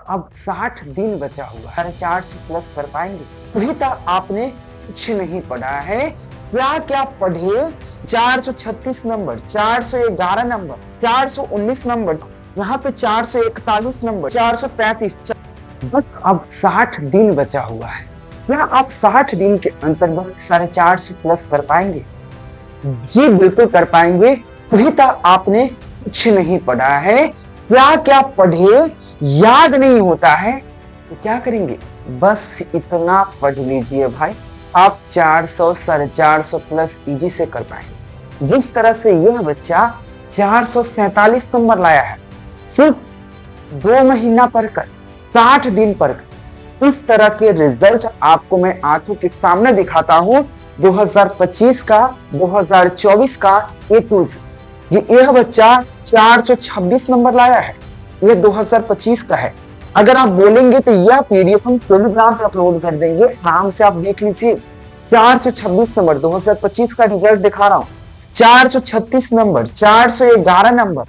अब 60 दिन बचा हुआ है, 400 प्लस कर पाएंगे। अभी तक आपने कुछ नहीं पढ़ा है। क्या क्या पढ़े? 436 नंबर, 411 नंबर, 419 नंबर, यहाँ पे 441 नंबर, 435। बस अब 60 दिन बचा हुआ है। क्या आप 60 दिन के अंतर्गत 450 प्लस कर पाएंगे? जी बिल्कुल कर पाएंगे। अभी तक आपने कुछ नहीं पढ़ा है। क्या क्या पढ़े याद नहीं होता है तो क्या करेंगे? बस इतना पढ़ लीजिए भाई, आप 400 450 प्लस इजी से कर पाएंगे। जिस तरह से यह बच्चा 447 नंबर लाया है सिर्फ 2 महीना पढ़कर, 60 दिन पढ़कर, इस तरह के रिजल्ट आपको मैं आंखों के सामने दिखाता हूं। 2025 का, 2024 का ए टू जेड। यह बच्चा 426 नंबर लाया है, ये 2025 का है। अगर आप बोलेंगे तो यह पीडीएफ हम टेलीग्राम पे अपलोड कर देंगे, आराम से आप देख लीजिए। 426 नंबर 2025 का रिजल्ट दिखा रहा हूं। 436 नंबर, 411 नंबर,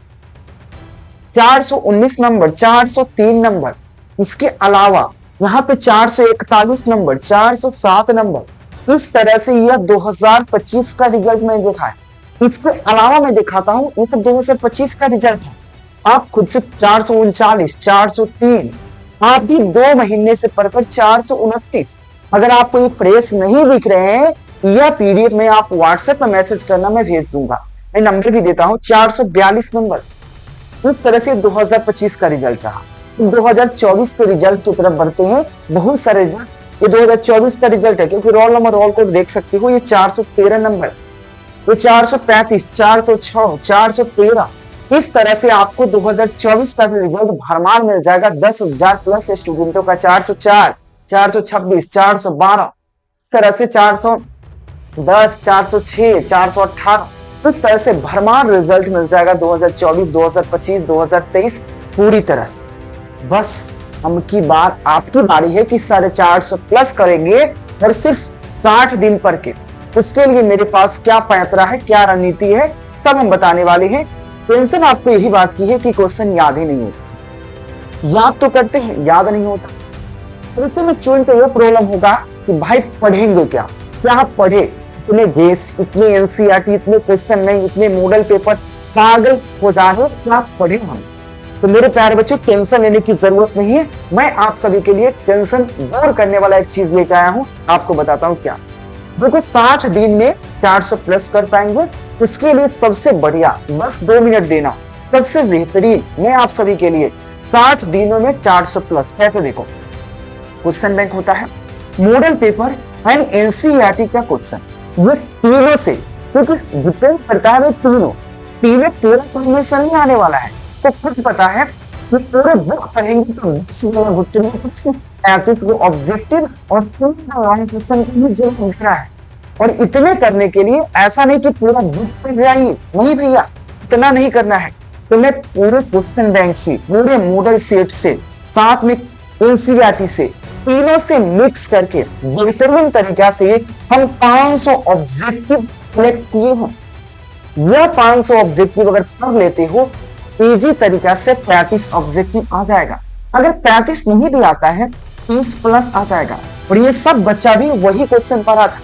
419 नंबर, 403 नंबर। इसके अलावा यहाँ पे 441 नंबर, 407 नंबर। इस तरह से यह 2025 का रिजल्ट मैंने देखा है। इसके अलावा मैं दिखाता हूँ, ये सब 2025 का रिजल्ट है। आप खुद से 439, 403, आप भी 2 महीने से पढ़कर 429। अगर आपको ये फ्रेश नहीं दिख रहे हैं, यह पीडीएफ में आप व्हाट्सएप पर मैसेज करना, मैं भेज दूंगा। मैं नंबर भी देता हूँ, 442 नंबर। इस तरह से 2025 का रिजल्ट रहा। 2024 के रिजल्ट की तरफ बढ़ते हैं। बहुत सारे रिजल्ट, ये 2024 का रिजल्ट है, क्योंकि रोल नंबर, रोल कोड देख सकते हो। ये 413 नंबर, ये 435, 406, 413। इस तरह से आपको 2024 का भी रिजल्ट भरमार मिल जाएगा। 10,000 प्लस स्टूडेंटों का 404, 426, 412, इस तरह से 410, 406, 418। इस तरह से भरमार रिजल्ट मिल जाएगा 2024, 2025, 2023 पूरी तरह से। बस हम की बार आपकी बारी है कि 450 प्लस करेंगे, और सिर्फ 60 दिन पर के। उसके लिए मेरे पास क्या पैतरा है, क्या रणनीति है, तब हम बताने वाले हैं। टेंशन आपको यही बात की है कि क्वेश्चन याद ही नहीं होता। याद तो करते हैं, याद नहीं होता। तो इसमें चुन तो यह प्रॉब्लम होगा कि भाई पढ़ेंगे क्या? क्या आप पढ़े? इतने देश, इतने एनसीईआरटी, इतने क्वेश्चन नहीं, इतने मॉडल पेपर, पागल हो जाए। क्या पढ़े हम? तो मेरे प्यारे बच्चों, टेंशन लेने की जरूरत नहीं है। मैं आप सभी के लिए टेंशन दूर करने वाला एक चीज लेकर आया हूं। आपको बताता हूं क्या। देखो, 60 दिन में 400 प्लस कर पाएंगे। उसके लिए सबसे बढ़िया, बस 2 मिनट देना, सबसे बेहतरीन मैं आप सभी के लिए 60 दिनों में 400 प्लस। कैसे? देखो, क्वेश्चन बैंक होता है, मॉडल पेपर एंड एनसीईआरटी का क्वेश्चन, ये तीनों से, क्योंकि डिपेंड करता है तीनों। तीनों तेरह पढ़ने से नहीं आने वाला है। तो खुद पता है कि पूरे बुक पढ़ेंगे तो 35 ऑब्जेक्टिव और 3 क्वेश्चन के लिए जरूर लिखना है। और इतने करने के लिए ऐसा नहीं कि पूरा बुक पढ़ जाइए, नहीं भैया, इतना नहीं करना है। तो मैं पूरे क्वेश्चन बैंक से, पूरे मॉडल सेट से, साथ में एनसीईआरटी से, तीनों से मिक्स करके बेहतरीन तरीका से हम 500 ऑब्जेक्टिव सिलेक्ट किए हैं। यह 500 ऑब्जेक्टिव अगर पढ़ लेते हो, इजी तरीका से 35 ऑब्जेक्टिव आ जाएगा। अगर 35 नहीं भी आता है, 30 प्लस आ जाएगा। और ये सब बच्चा भी वही क्वेश्चन पढ़ा था।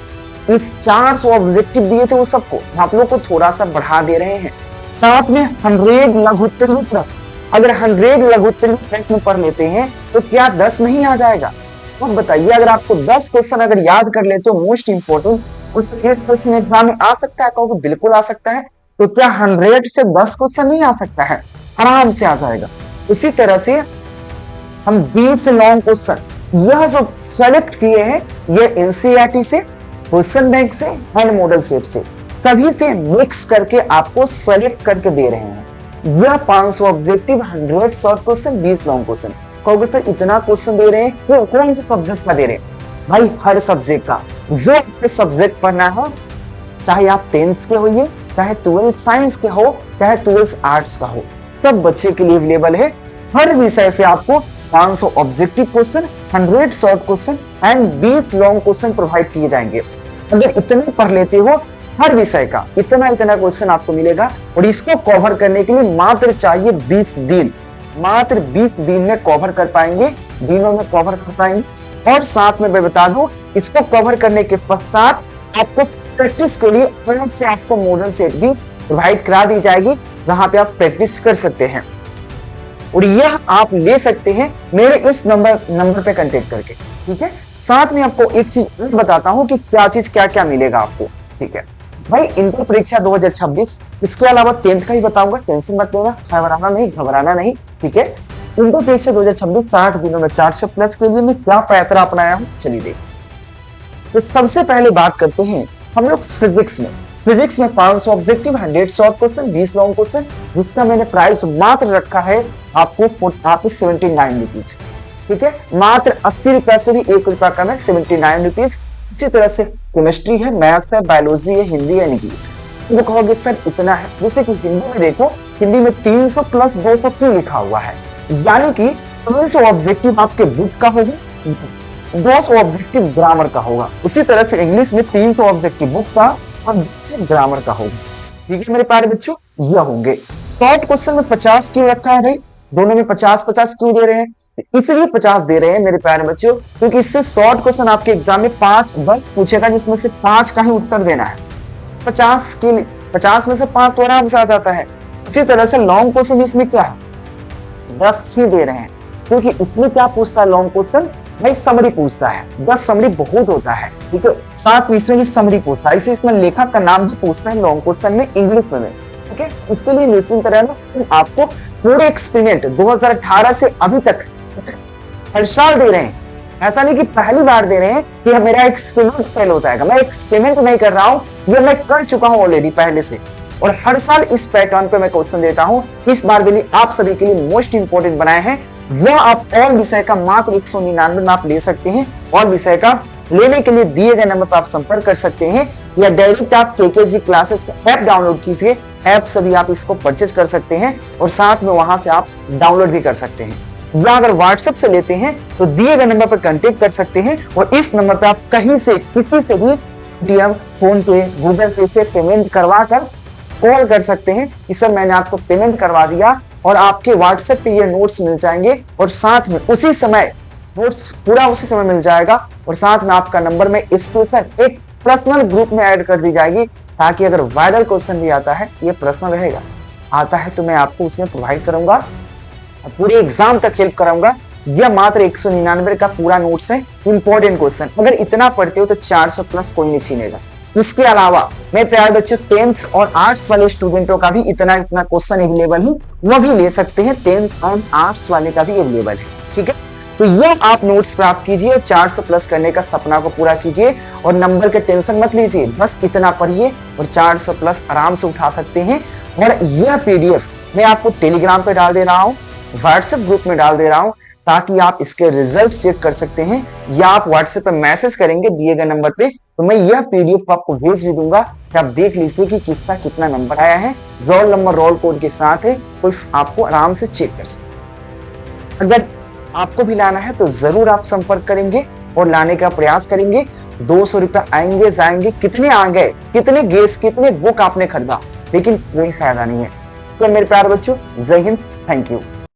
इस 400 ऑब्जेक्टिव दिए थे वो सबको, आप लोग को थोड़ा सा बढ़ा दे रहे हैं। साथ में 100 लघुत्तरीय प्रश्न, अगर 100 लघुत्तरीय प्रश्न पढ़ लेते हैं तो क्या 10 नहीं आ जाएगा? अब बताइए, अगर आपको 10 क्वेश्चन अगर याद कर लेते हो, मोस्ट इंपोर्टेंट, कुछ एक क्वेश्चन एग्जाम में आ सकता है? कहोगे बिल्कुल आ सकता है। तो क्या 100 से 10 क्वेश्चन नहीं आ सकता है? आराम से आ जाएगा। उसी तरह से हम 20 लॉन्ग क्वेश्चन, यह जो सेलेक्ट किए हैं, ये एनसीईआरटी से, क्वेश्चन बैंक से एंड मॉडल सेट से, सभी से मिक्स करके आपको सेलेक्ट करके दे रहे हैं। यह 500 objective, 100 short question, 20 long question. कहोगे सर इतना क्वेश्चन दे रहे हैं, कौन से सब्जेक्ट का दे रहे हैं? भाई हर सब्जेक्ट का, जो सब्जेक्ट पढ़ना है, चाहे आप 10th के होइए, चाहे 12th साइंस के हो, चाहे 12th आर्ट्स का हो, सब बच्चे के लिए अवेलेबल है। हर विषय से आपको 500 objective question, 100 short question and 20 long question provide किए जाएंगे। अगर इतने पढ़ लेते हो, हर विषय का इतना इतना क्वेश्चन आपको मिलेगा। और इसको कवर करने के लिए मात्र चाहिए 20 दिन, मात्र 20 दिन में कवर कर पाएंगे, दिनों में कवर कर पाएंगे। और साथ में मैं बता दूं, इसको कवर करने के पश्चात आपको प्रैक्टिस के लिए अलग से आपको मॉडल सेट भी प्रोवाइड करा दी जाएगी, जहां पे आप प्रैक्टिस कर सकते हैं। और यह आप ले सकते हैं मेरे इस नंबर पे कांटेक्ट करके, ठीक है। साथ में आपको एक चीज और बताता हूं कि क्या क्या मिलेगा आपको, ठीक है भाई। इंटर परीक्षा 2026, इसके अलावा 10th का ही बताऊंगा, टेंशन मत लेना, घबराना नहीं, ठीक है। इंटर परीक्षा 2026 60 दिनों में 400 प्लस के लिए मैं क्या पैतरा अपनाया हूं, चलिए देखिए। तो सबसे पहले बात करते हैं हम लोग फिजिक्स में 500 objective, 100 short question, 20 long question, जिसका मैंने प्राइस मात्र रखा है आपको 79 रुपीज, ठीक है। मात्र 80 रुपए से भी 1 रुपया कम है, 79 रुपीज। इसी तरह से केमिस्ट्री है, मैथ्स है, बायोलॉजी है, हिंदी है, इंग्लिश है। वो कहोगे सर इतना है, जैसे कि हिंदी में देखो, हिंदी में 300 प्लस 200 क्यों लिखा हुआ है, यानी कि 300 ऑब्जेक्टिव आपके बुक का होगा, 200 ऑब्जेक्टिव ग्रामर का होगा। उसी तरह से इंग्लिश में 300 ऑब्जेक्टिव बुक का और 200 ग्रामर का होगा, ठीक है मेरे प्यारे बच्चों, ये होंगे। शॉर्ट क्वेश्चन में 50 क्यों रखा है भाई, दोनों में 50-50 क्यों दे रहे हैं, इसलिए 50 दे रहे हैं मेरे प्यारे बच्चों, क्योंकि इससे शॉर्ट क्वेश्चन आपके एग्जाम में 5 बस पूछेगा, जिसमें से 5 का ही उत्तर देना है। 50 के लिए 50 में से 5 तो आराम से आ जाता है। इसी तरह से लॉन्ग क्वेश्चन इसमें क्या है, 10 ही दे रहे हैं, क्योंकि इसमें क्या पूछता है लॉन्ग क्वेश्चन भाई, समरी पूछता है। 10 समरी बहुत होता है, ठीक है। साथ में इसमें भी समरी पूछता है, इसे इसमें लेखक का नाम भी पूछता है लॉन्ग क्वेश्चन में, इंग्लिश में, ठीक है। इसके लिए निश्चिंत रहना, आपको पूरे एक्सपेरिमेंट 2018 से अभी तक हर साल दे रहे हैं। ऐसा नहीं कि पहली बार दे रहे हैं कि मेरा एक्सपेरिमेंट फेल हो जाएगा। मैं एक्सपेरिमेंट नहीं कर रहा हूं, ये मैं कर चुका हूं ऑलरेडी पहले से, और हर साल इस पैटर्न पे मैं क्वेश्चन देता हूं। इस बार के लिए आप सभी के लिए मोस्ट इंपोर्टेंट बनाए हैं, वह आप और विषय का मात्र 199 में आप ले सकते हैं। और विषय का लेने के लिए दिए गए नंबर पर आप संपर्क कर सकते हैं, या डायरेक्ट आप केकेजी क्लासेस का ऐप डाउनलोड कीजिए। ऐप से भी आप इसको परचेज कर सकते हैं, और साथ में वहां से आप डाउनलोड भी कर सकते हैं। या अगर व्हाट्सएप से लेते हैं तो दिए गए नंबर पर कांटेक्ट कर सकते हैं, और इस नंबर पर आप कहीं से किसी से भी पेटीएम, फोन पे, गूगल पे से पेमेंट करवा कर कॉल कर सकते हैं कि सर मैंने आपको पेमेंट करवा दिया, और आपके व्हाट्सएप पे ये नोट्स मिल जाएंगे, और साथ में उसी समय नोट्स पूरा उसी समय मिल जाएगा, और साथ में आपका नंबर में स्पेशल एक पर्सनल ग्रुप में ऐड कर दी जाएगी, ताकि अगर वायरल क्वेश्चन भी आता है, ये पर्सनल रहेगा, आता है तो मैं आपको उसमें प्रोवाइड करूंगा, पूरे एग्जाम तक हेल्प कराऊंगा। यह मात्र 199 का पूरा नोट्स है, इंपॉर्टेंट क्वेश्चन। अगर इतना पढ़ते हो तो 400 प्लस कोई नहीं छीनेगा। इसके अलावा मैं प्यारे बच्चों 10th और आर्ट्स वाले स्टूडेंटों का भी इतना क्वेश्चन अवेलेबल है, वह भी ले सकते हैं। 10th और आर्ट्स वाले का भी अवेलेबल है, ठीक है। तो यह आप नोट्स प्राप्त कीजिए, 400 प्लस करने का सपना को पूरा कीजिए, और नंबर के टेंशन मत लीजिए, बस इतना पढ़िए और 400 प्लस आराम से उठा सकते हैं। और यह पीडीएफ मैं आपको टेलीग्राम पे डाल दे रहा हूँ, व्हाट्सएप ग्रुप में डाल दे रहा हूँ, ताकि आप इसके रिजल्ट चेक कर सकते हैं, या आप व्हाट्सएप पे मैसेज करेंगे दिए गए नंबर पे, तो मैं यह पीडीएफ आपको भेज भी दूंगा कि आप देख लीजिए कि किसका कितना नंबर आया है। रोल नंबर रोल कोड के साथ है, तो आपको आराम से चेक कर सकते। अगर आपको भी लाना है तो जरूर आप संपर्क करेंगे और लाने का प्रयास करेंगे। 200 रुपए आएंगे जाएंगे, कितने आ गए, कितने गेस, कितने बुक आपने खरीदा, लेकिन कोई फायदा नहीं है। तो मेरे प्यारे बच्चों, जय हिंद, थैंक यू।